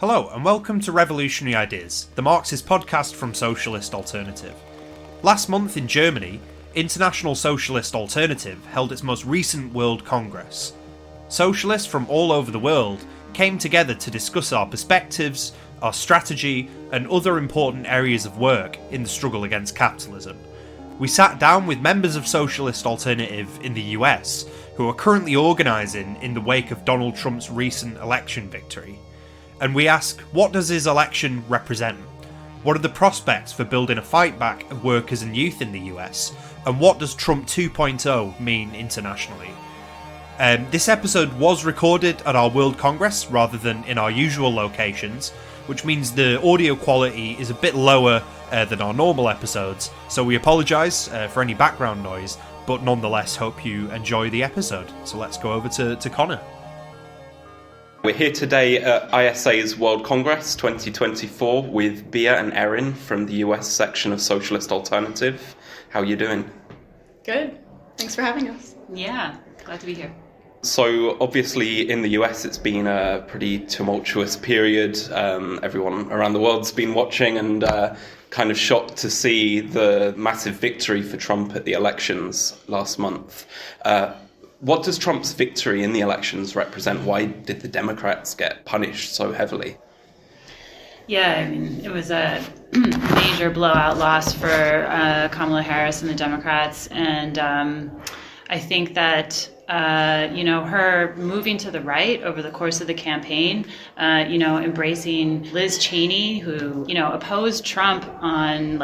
Hello and welcome to Revolutionary Ideas, the Marxist podcast from Socialist Alternative. Last month in Germany, International Socialist Alternative held its most recent World Congress. Socialists from all over the world came together to discuss our perspectives, our strategy, and other important areas of work in the struggle against capitalism. We sat down with members of Socialist Alternative in the US who are currently organising in the wake of Donald Trump's recent election victory. And we ask, what does his election represent? What are the prospects for building a fightback of workers and youth in the US? And what does Trump 2.0 mean internationally? This episode was recorded at our World Congress rather than in our usual locations, which means the audio quality is a bit lower than our normal episodes, so we apologise for any background noise, but nonetheless hope you enjoy the episode. So let's go over to Connor. We're here today at ISA's World Congress 2024 with Bia and Erin from the US section of Socialist Alternative. How are you doing? Good. Thanks for having us. Yeah, glad to be here. So obviously in the US it's been a pretty tumultuous period. Everyone around the world's been watching and kind of shocked to see the massive victory for Trump at the elections last month. What does Trump's victory in the elections represent? Why did the Democrats get punished so heavily? Yeah, I mean, it was a major blowout loss for Kamala Harris and the Democrats. And I think that, her moving to the right over the course of the campaign, embracing Liz Cheney, who, opposed Trump on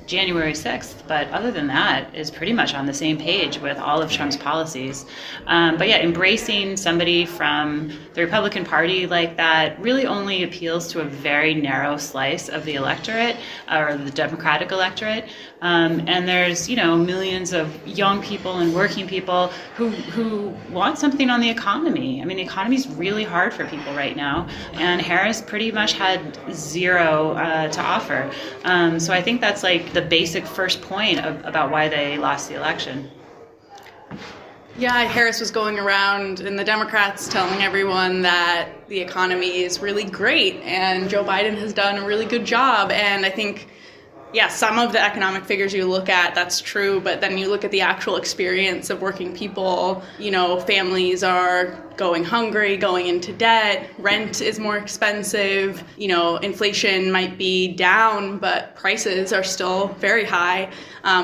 January 6th, but other than that is pretty much on the same page with all of Trump's policies. Embracing somebody from the Republican Party like that really only appeals to a very narrow slice of the electorate, or the Democratic electorate. And there's, millions of young people and working people who want something on the economy. I mean, the economy's really hard for people right now, and Harris pretty much had zero to offer. So I think that's the basic first point about why they lost the election. Yeah, Harris was going around and the Democrats telling everyone that the economy is really great and Joe Biden has done a really good job. And I think, some of the economic figures you look at, that's true, but then you look at the actual experience of working people, families are going hungry, going into debt, rent is more expensive, inflation might be down, but prices are still very high.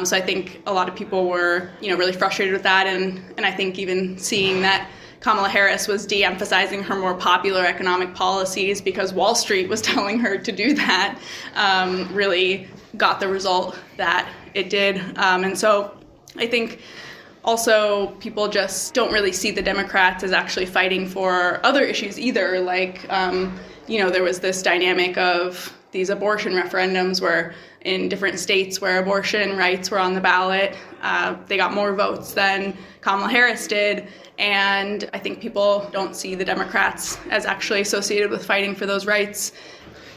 So I think a lot of people were, really frustrated with that. And I think even seeing that Kamala Harris was de-emphasizing her more popular economic policies because Wall Street was telling her to do that, really got the result that it did. And so I think also people just don't really see the Democrats as actually fighting for other issues either. There was this dynamic of these abortion referendums where in different states where abortion rights were on the ballot, they got more votes than Kamala Harris did. And I think people don't see the Democrats as actually associated with fighting for those rights.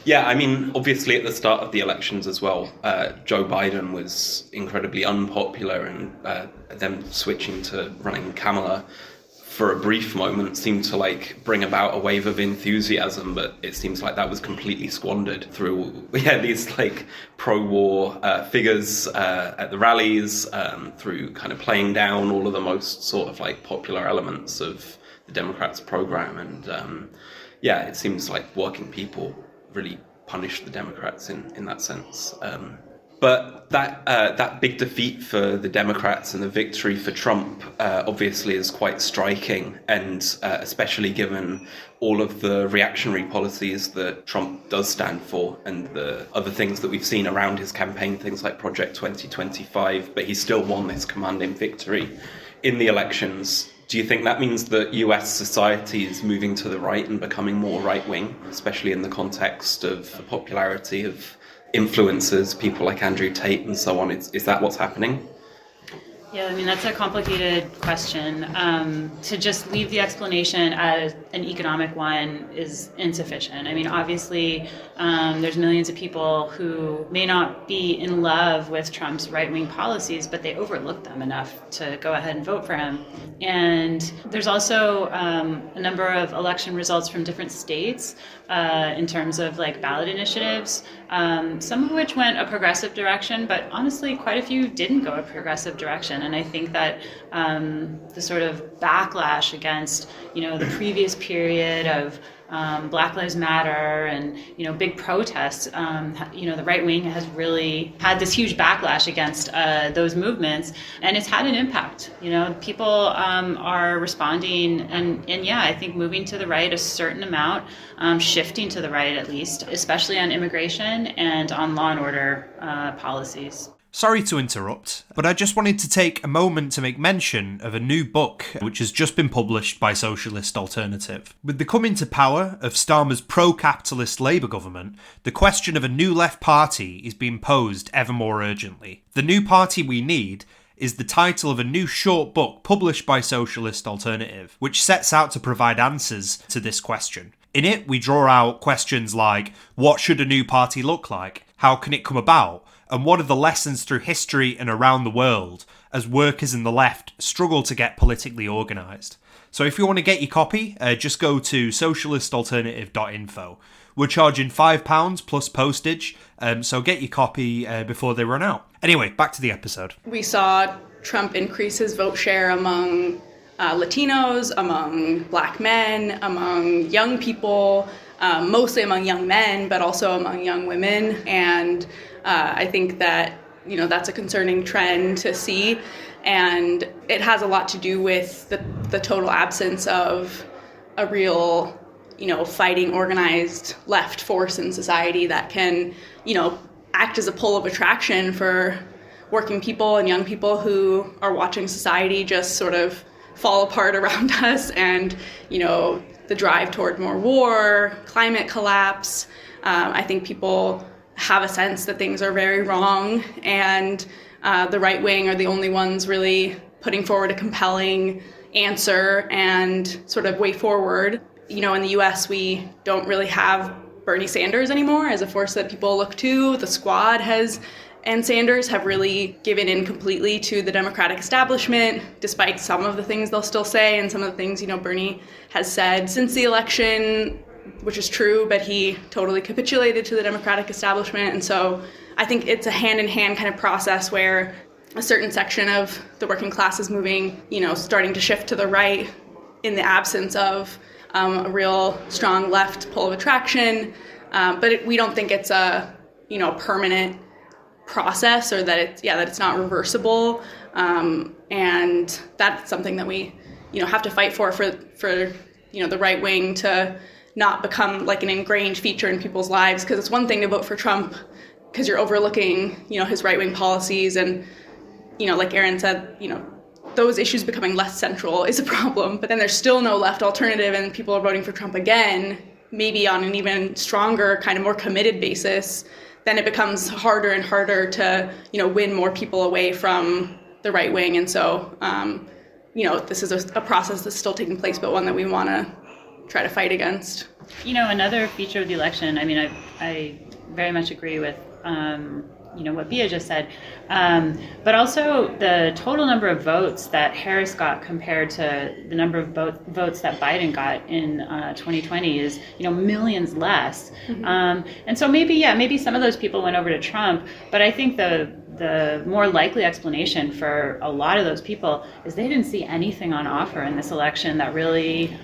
Yeah, I mean, obviously at the start of the elections as well, Joe Biden was incredibly unpopular, and them switching to running Kamala for a brief moment seemed to bring about a wave of enthusiasm, but it seems like that was completely squandered through these pro-war figures at the rallies, through kind of playing down all of the most sort of popular elements of the Democrats' program, and it seems like working people really punished the Democrats in that sense. But that big defeat for the Democrats and the victory for Trump obviously is quite striking, and especially given all of the reactionary policies that Trump does stand for and the other things that we've seen around his campaign, things like Project 2025, but he still won this commanding victory in the elections. Do you think that means that US society is moving to the right and becoming more right-wing, especially in the context of the popularity of influencers, people like Andrew Tate and so on? Is that what's happening? Yeah, I mean, that's a complicated question. To just leave the explanation as an economic one is insufficient. I mean, obviously, there's millions of people who may not be in love with Trump's right-wing policies, but they overlook them enough to go ahead and vote for him. And there's also a number of election results from different states in terms of like ballot initiatives, some of which went a progressive direction, but honestly, quite a few didn't go a progressive direction. And I think that the sort of backlash against, the previous period of Black Lives Matter and, big protests, the right wing has really had this huge backlash against those movements, and it's had an impact. People are responding, and yeah, I think moving to the right a certain amount, shifting to the right at least, especially on immigration and on law and order policies. Sorry to interrupt, but I just wanted to take a moment to make mention of a new book which has just been published by Socialist Alternative. With the coming to power of Starmer's pro-capitalist Labour government, the question of a new left party is being posed ever more urgently. The New Party We Need is the title of a new short book published by Socialist Alternative, which sets out to provide answers to this question. In it, we draw out questions like, what should a new party look like? How can it come about? And what are the lessons through history and around the world as workers in the left struggle to get politically organised? So if you want to get your copy, just go to socialistalternative.info. We're charging £5 plus postage, so get your copy before they run out. Anyway, back to the episode. We saw Trump increase his vote share among Latinos, among Black men, among young people, mostly among young men, but also among young women. And I think that, that's a concerning trend to see. And it has a lot to do with the total absence of a real, fighting, organized left force in society that can, act as a pull of attraction for working people and young people who are watching society just sort of fall apart around us. And, the drive toward more war, climate collapse. I think people have a sense that things are very wrong, and the right wing are the only ones really putting forward a compelling answer and sort of way forward. In the US, we don't really have Bernie Sanders anymore as a force that people look to. The Squad and Sanders have really given in completely to the Democratic establishment, despite some of the things they'll still say and some of the things, Bernie has said since the election, which is true, but he totally capitulated to the Democratic establishment. And so I think it's a hand-in-hand kind of process where a certain section of the working class is moving, starting to shift to the right in the absence of a real strong left pull of attraction. But we don't think it's a, permanent process, or that it's not reversible. And that's something that we, have to fight for the right wing to not become like an ingrained feature in people's lives. Because it's one thing to vote for Trump because you're overlooking, his right-wing policies, and, like Aaron said, those issues becoming less central is a problem. But then there's still no left alternative, and people are voting for Trump again, maybe on an even stronger, kind of more committed basis. Then it becomes harder and harder to, win more people away from the right wing. And so, this is a process that's still taking place, but one that we want to try to fight against. Another feature of the election, I very much agree with, what Bia just said, but also the total number of votes that Harris got compared to the number of votes that Biden got in 2020 is, millions less. Mm-hmm. And so maybe some of those people went over to Trump, but I think the more likely explanation for a lot of those people is they didn't see anything on offer in this election that really,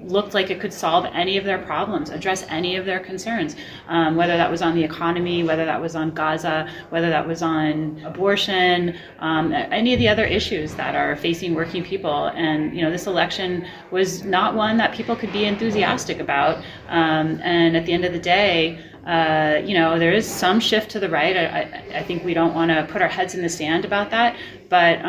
looked like it could solve any of their problems, address any of their concerns, whether that was on the economy, whether that was on Gaza, whether that was on abortion, any of the other issues that are facing working people. And, this election was not one that people could be enthusiastic about. And at the end of the day, there is some shift to the right. I think we don't want to put our heads in the sand about that. But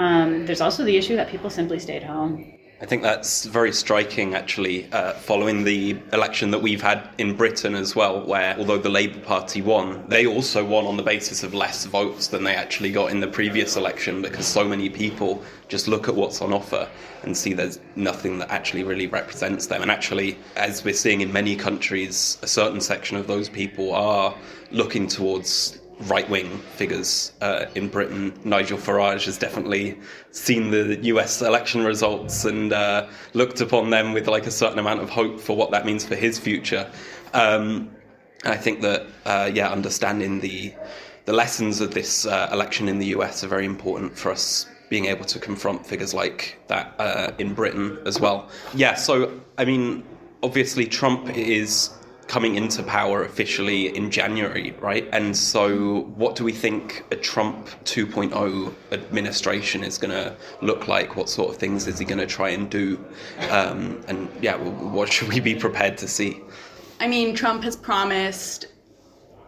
there's also the issue that people simply stayed home. I think that's very striking, actually, following the election that we've had in Britain as well, where although the Labour Party won, they also won on the basis of less votes than they actually got in the previous election, because so many people just look at what's on offer and see there's nothing that actually really represents them. And actually, as we're seeing in many countries, a certain section of those people are looking towards right-wing figures. In Britain, Nigel Farage has definitely seen the US election results and looked upon them with like a certain amount of hope for what that means for his future. I think that, understanding the lessons of this election in the US are very important for us being able to confront figures like that in Britain as well. Yeah, so, I mean, obviously Trump is coming into power officially in January, right? And so what do we think a Trump 2.0 administration is going to look like? What sort of things is he going to try and do? What should we be prepared to see? I mean, Trump has promised,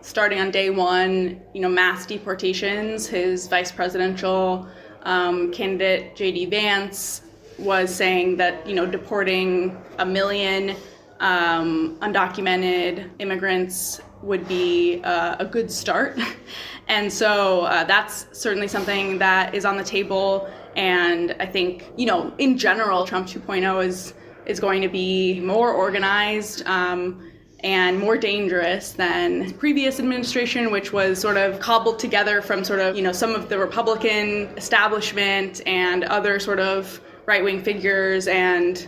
starting on day one, mass deportations. His vice presidential candidate, J.D. Vance, was saying that, deporting 1 million undocumented immigrants would be a good start. And so that's certainly something that is on the table. And I think, in general, Trump 2.0 is going to be more organized and more dangerous than his previous administration, which was sort of cobbled together from sort of, some of the Republican establishment and other sort of right-wing figures, and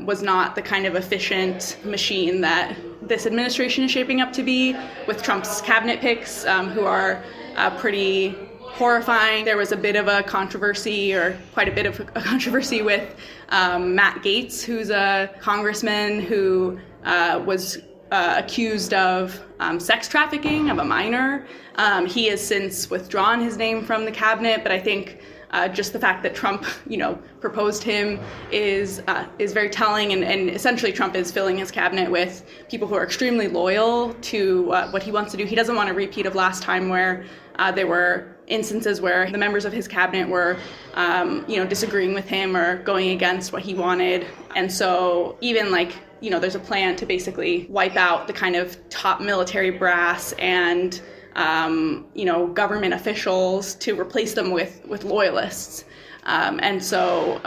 was not the kind of efficient machine that this administration is shaping up to be, with Trump's cabinet picks, who are pretty horrifying. There was a bit of a controversy, or quite a bit of a controversy, with Matt Gaetz, who's a congressman who was accused of sex trafficking of a minor. He has since withdrawn his name from the cabinet, but I think just the fact that Trump, proposed him is very telling, and essentially Trump is filling his cabinet with people who are extremely loyal to what he wants to do. He doesn't want a repeat of last time, where there were instances where the members of his cabinet were, disagreeing with him or going against what he wanted. And so even there's a plan to basically wipe out the kind of top military brass and government officials to replace them with loyalists. And so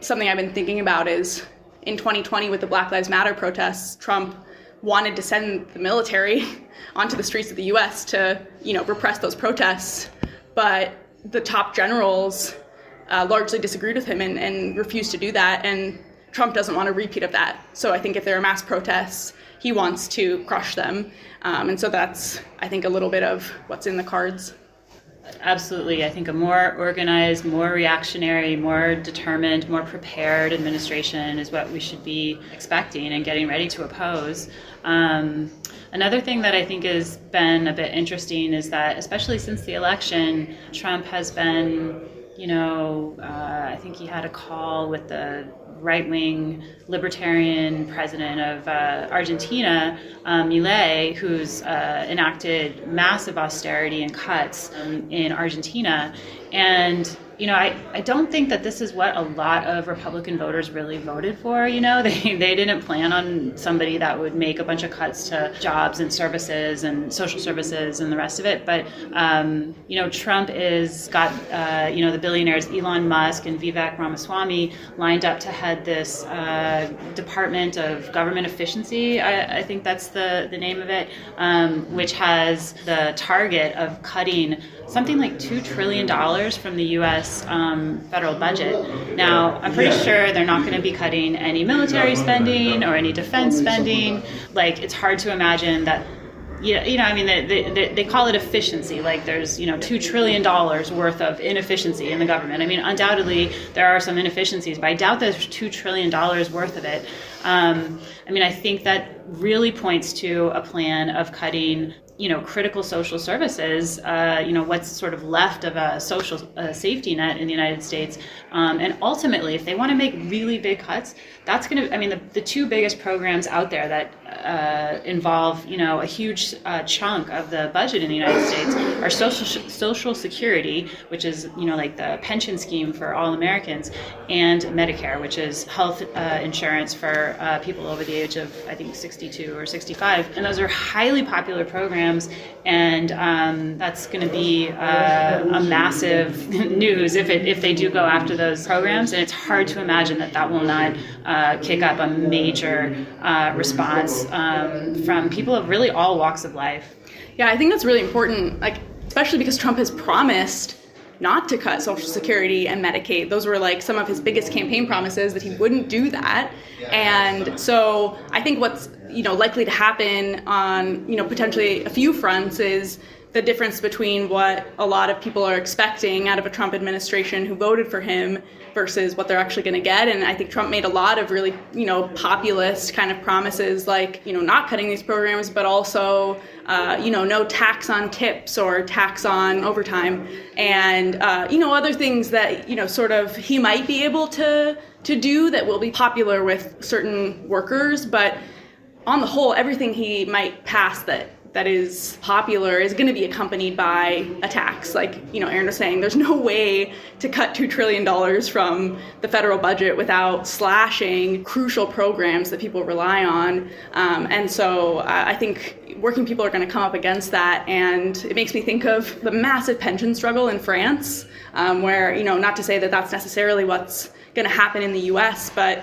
something I've been thinking about is, in 2020 with the Black Lives Matter protests, Trump wanted to send the military onto the streets of the US to, repress those protests. But the top generals largely disagreed with him and refused to do that. And Trump doesn't want a repeat of that. So I think if there are mass protests, he wants to crush them. And so that's, I think, a little bit of what's in the cards. Absolutely. I think a more organized, more reactionary, more determined, more prepared administration is what we should be expecting and getting ready to oppose. Another thing that I think has been a bit interesting is that, especially since the election, Trump has been, I think he had a call with the right-wing libertarian president of Argentina, Milei, who's enacted massive austerity and cuts in Argentina. And, I don't think that this is what a lot of Republican voters really voted for. They didn't plan on somebody that would make a bunch of cuts to jobs and services and social services and the rest of it. But, Trump is got, the billionaires Elon Musk and Vivek Ramaswamy lined up to head this Department of Government Efficiency. I think that's the name of it, which has the target of cutting something like $2 trillion from the U.S. Federal budget. Now, I'm pretty sure they're not going to be cutting any military spending or any defense spending. It's hard to imagine that, they call it efficiency. There's, $2 trillion worth of inefficiency in the government. Undoubtedly, there are some inefficiencies, but I doubt there's $2 trillion worth of it. I think that really points to a plan of cutting critical social services, what's sort of left of a social safety net in the United States. And ultimately, if they want to make really big cuts, that's going to, the two biggest programs out there that involve, a huge chunk of the budget in the United States are Social Security, which is, like the pension scheme for all Americans, and Medicare, which is health insurance for people over the age of, I think, 62 or 65. And those are highly popular programs, and that's going to be a massive news if they do go after those programs. And it's hard to imagine that will not kick up a major response from people of really all walks of life. Yeah, I think that's really important, especially because Trump has promised not to cut Social Security and Medicaid. Those were like some of his biggest campaign promises, that he wouldn't do that. And so I think what's likely to happen on potentially a few fronts is the difference between what a lot of people are expecting out of a Trump administration who voted for him versus what they're actually going to get. And I think Trump made a lot of really, populist kind of promises, like, not cutting these programs, but also, no tax on tips or tax on overtime, and, other things that, sort of he might be able to do that will be popular with certain workers. But on the whole, everything he might pass that is popular is going to be accompanied by a tax. Like, Aaron was saying, there's no way to cut $2 trillion from the federal budget without slashing crucial programs that people rely on. And so I think working people are going to come up against that. And it makes me think of the massive pension struggle in France, where, not to say that that's necessarily what's going to happen in the US, but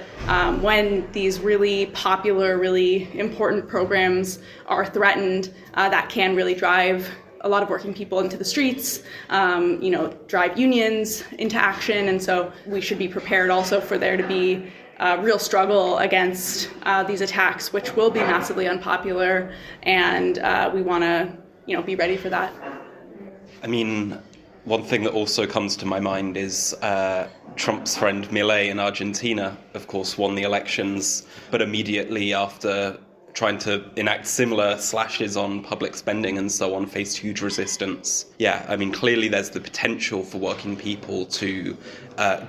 when these really popular, really important programs are threatened, that can really drive a lot of working people into the streets, drive unions into action. And so we should be prepared also for there to be a real struggle against these attacks, which will be massively unpopular. And we want to, be ready for that. I mean, one thing that also comes to my mind is Trump's friend Milei in Argentina, of course, won the elections, but immediately after trying to enact similar slashes on public spending and so on, faced huge resistance. Yeah, I mean, clearly there's the potential for working people to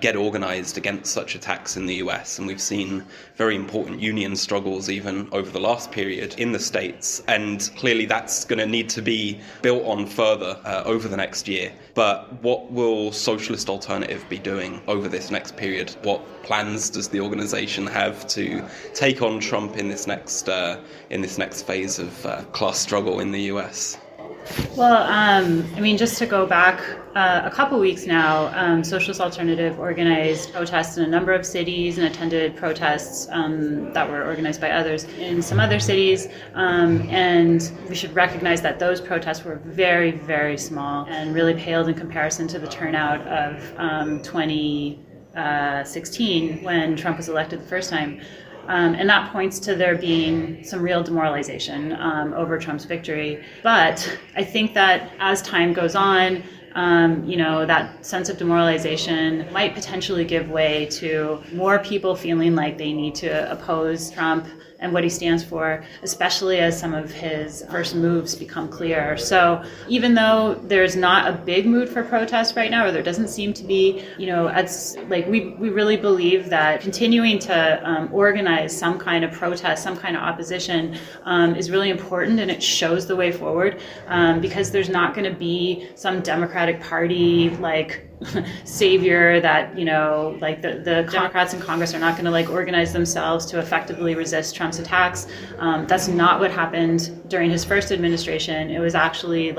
get organized against such attacks in the US, and we've seen very important union struggles even over the last period in the States, and clearly that's going to need to be built on further over the next year. But what will Socialist Alternative be doing over this next period? What plans does the organization have to take on Trump in this next phase of class struggle in the US? Well, just to go back a couple weeks now, Socialist Alternative organized protests in a number of cities and attended protests that were organized by others in some other cities. And we should recognize that those protests were very, very small and really paled in comparison to the turnout of 2016 when Trump was elected the first time. And that points to there being some real demoralization over Trump's victory. But I think that as time goes on, that sense of demoralization might potentially give way to more people feeling like they need to oppose Trump and what he stands for, especially as some of his first moves become clear. So even though there's not a big mood for protest right now, or there doesn't seem to be, we really believe that continuing to organize some kind of protest, some kind of opposition is really important, and it shows the way forward, because there's not going to be some Democratic Party savior that, the Democrats in Congress are not going to organize themselves to effectively resist Trump's attacks. That's not what happened during his first administration. It was actually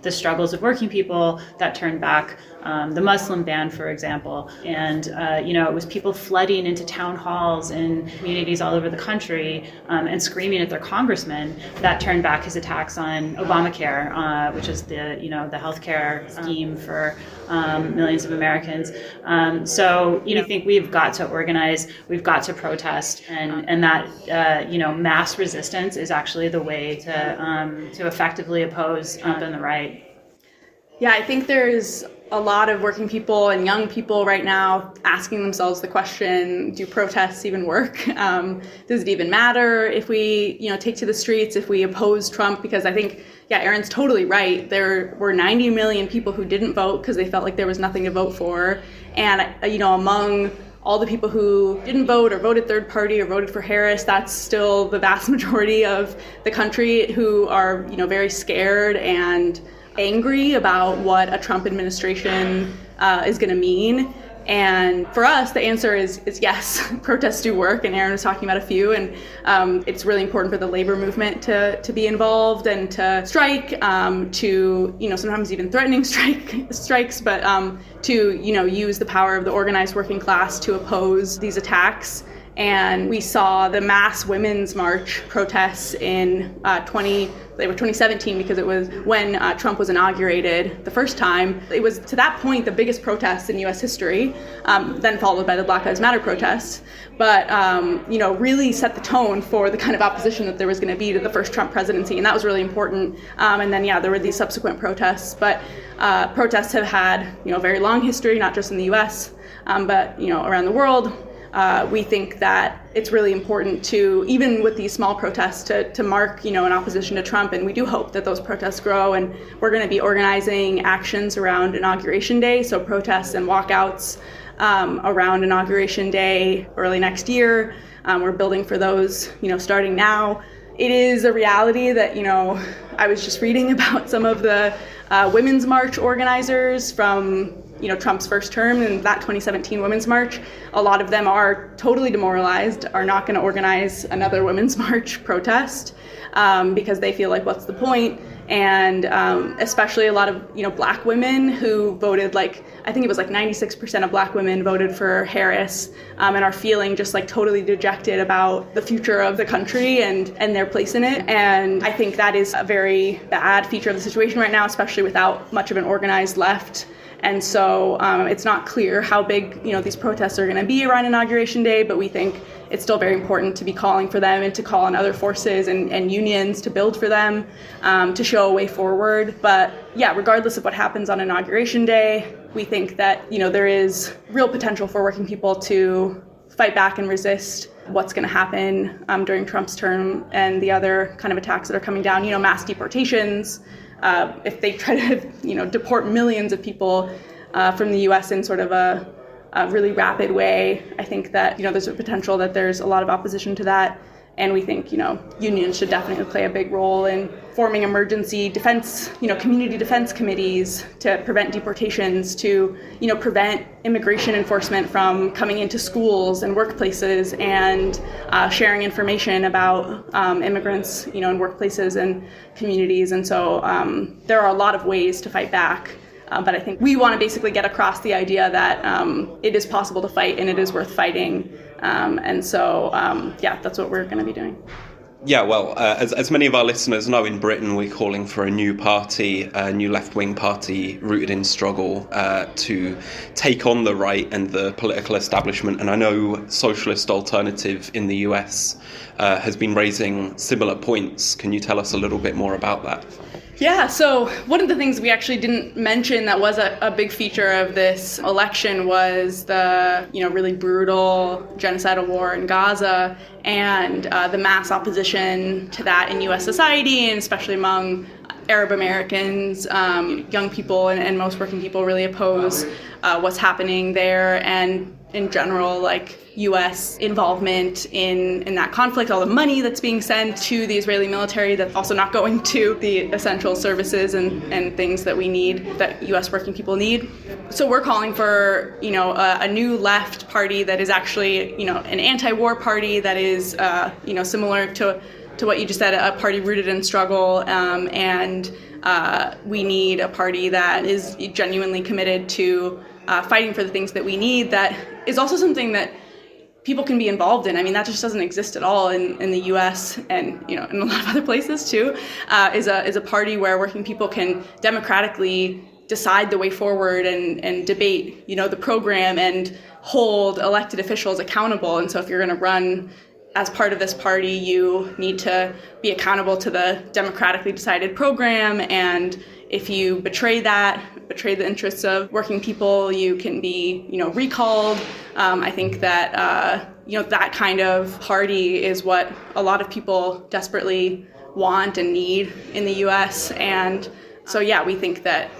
the struggles of working people that turned back the Muslim ban, for example. And, it was people flooding into town halls in communities all over the country and screaming at their congressmen that turned back his attacks on Obamacare, which is the healthcare scheme for millions of Americans. So I think we've got to organize, we've got to protest, and that mass resistance is actually the way to effectively oppose Trump and the right. Yeah, I think there's a lot of working people and young people right now asking themselves the question, do protests even work? Does it even matter if we, take to the streets, if we oppose Trump? Because I think, Aaron's totally right. There were 90 million people who didn't vote because they felt like there was nothing to vote for. And, among all the people who didn't vote or voted third party or voted for Harris, that's still the vast majority of the country who are, very scared and angry about what a Trump administration is going to mean. And for us, the answer is yes, protests do work, and Aaron was talking about a few, and it's really important for the labor movement to be involved and to strike, to, sometimes even threatening strikes, but to, use the power of the organized working class to oppose these attacks. And we saw the mass women's march protests in 2017, because it was when Trump was inaugurated the first time. It was, to that point, the biggest protest in U.S. history, then followed by the Black Lives Matter protests. But, really set the tone for the kind of opposition that there was going to be to the first Trump presidency. And that was really important. And then, there were these subsequent protests. But protests have had, a very long history, not just in the U.S., but, around the world. We think that it's really important to, even with these small protests, to mark, an opposition to Trump. And we do hope that those protests grow. And we're going to be organizing actions around Inauguration Day, so protests and walkouts around Inauguration Day early next year. We're building for those, starting now. It is a reality that, I was just reading about some of the Women's March organizers from Trump's first term and that 2017 Women's March. A lot of them are totally demoralized, are not going to organize another Women's March protest because they feel like, what's the point? And especially a lot of, Black women who voted, I think it was 96% of Black women voted for Harris, and are feeling just totally dejected about the future of the country and their place in it. And I think that is a very bad feature of the situation right now, especially without much of an organized left. And so it's not clear how big, these protests are going to be around Inauguration Day, but we think it's still very important to be calling for them and to call on other forces and unions to build for them, to show a way forward. But regardless of what happens on Inauguration Day, we think that, there is real potential for working people to fight back and resist what's going to happen during Trump's term and the other kind of attacks that are coming down, mass deportations. If they try to, deport millions of people from the U.S. in sort of a really rapid way, I think that, there's a potential that there's a lot of opposition to that. And we think, unions should definitely play a big role in forming emergency defense, community defense committees to prevent deportations, to, prevent immigration enforcement from coming into schools and workplaces, and sharing information about immigrants, in workplaces and communities. And so there are a lot of ways to fight back. But I think we want to basically get across the idea that it is possible to fight and it is worth fighting. And so, that's what we're going to be doing. Yeah, well, as many of our listeners know, in Britain we're calling for a new party, a new left-wing party rooted in struggle to take on the right and the political establishment. And I know Socialist Alternative in the US has been raising similar points. Can you tell us a little bit more about that? Yeah, so one of the things we actually didn't mention that was a big feature of this election was the, really brutal genocidal war in Gaza and the mass opposition to that in U.S. society, and especially among Arab Americans. Young people and most working people really oppose what's happening there, and in general, U.S. involvement in that conflict, all the money that's being sent to the Israeli military that's also not going to the essential services and things that we need, that U.S. working people need. So we're calling for, a new left party that is actually, an anti-war party that is, similar to what you just said, a party rooted in struggle, and we need a party that is genuinely committed to fighting for the things that we need, that is also something that people can be involved in. I mean, that just doesn't exist at all in the U.S. and, in a lot of other places too, is a party where working people can democratically decide the way forward and debate, the program and hold elected officials accountable. And so if you're going to run as part of this party, you need to be accountable to the democratically decided program. And if you betray the interests of working people, you can be, recalled. I think that, that kind of party is what a lot of people desperately want and need in the U.S. And so, we think that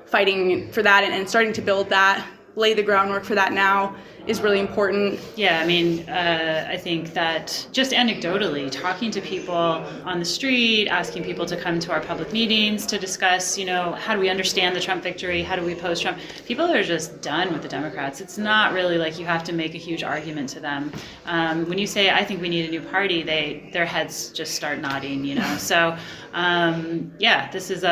fighting for that and starting to build that, lay the groundwork for that now is really important. Yeah, I mean, I think that just anecdotally, talking to people on the street, asking people to come to our public meetings to discuss, how do we understand the Trump victory? How do we oppose Trump? People are just done with the Democrats. It's not really like you have to make a huge argument to them. When you say, I think we need a new party, their heads just start nodding, So, this is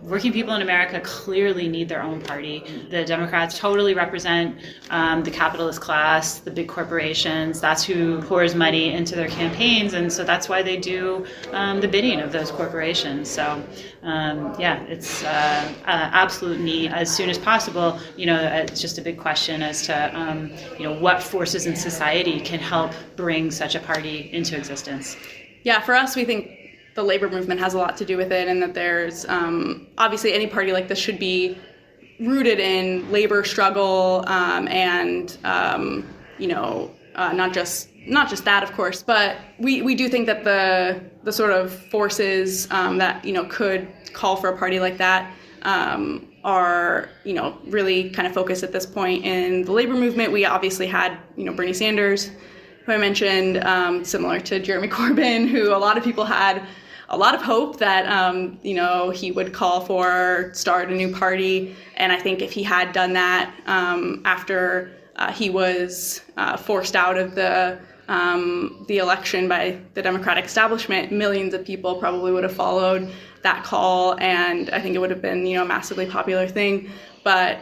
working people in America clearly need their own party. The Democrats totally represent the capitalist class, the big corporations. That's who pours money into their campaigns, and so that's why they do the bidding of those corporations. So, it's absolute need as soon as possible. It's just a big question as to what forces in society can help bring such a party into existence. Yeah, for us, we think the labor movement has a lot to do with it, and that there's obviously any party like this should be rooted in labor struggle and not just that, of course, but we do think that the sort of forces that could call for a party like that are really kind of focused at this point in the labor movement. We obviously had Bernie Sanders, who I mentioned, similar to Jeremy Corbyn, who a lot of people had a lot of hope that he would call for, start a new party. And I think if he had done that after he was forced out of the election by the Democratic establishment, millions of people probably would have followed that call, and I think it would have been a massively popular thing. But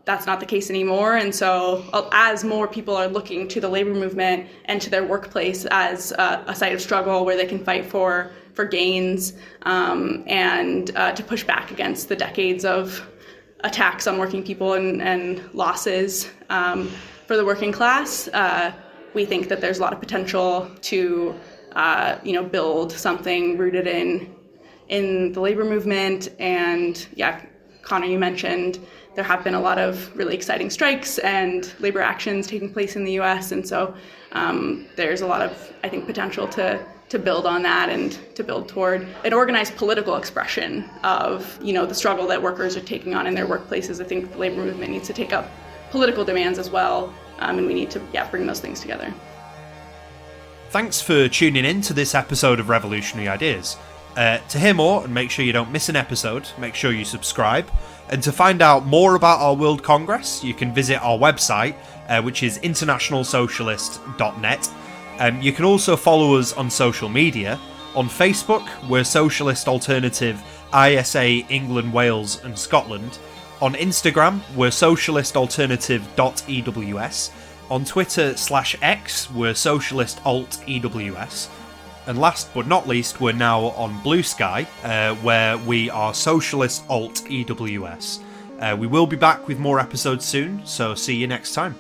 that's not the case anymore. And so as more people are looking to the labor movement and to their workplace as a site of struggle where they can fight for gains and to push back against the decades of attacks on working people and losses for the working class, we think that there's a lot of potential to build something rooted in the labor movement. And Connor, you mentioned there have been a lot of really exciting strikes and labor actions taking place in the U.S. And so there's a lot of, I think, potential to build on that and to build toward an organized political expression of, the struggle that workers are taking on in their workplaces. I think the labor movement needs to take up political demands as well, and we need to bring those things together. Thanks for tuning in to this episode of Revolutionary Ideas. To hear more and make sure you don't miss an episode, make sure you subscribe. And to find out more about our World Congress, you can visit our website, which is internationalsocialist.net. You can also follow us on social media. On Facebook, we're Socialist Alternative ISA England, Wales and Scotland. On Instagram, we're socialistalternative.ews. On Twitter/X, we're socialistaltews. And last but not least, we're now on Blue Sky, where we are Socialist Alt EWS. We will be back with more episodes soon, so see you next time.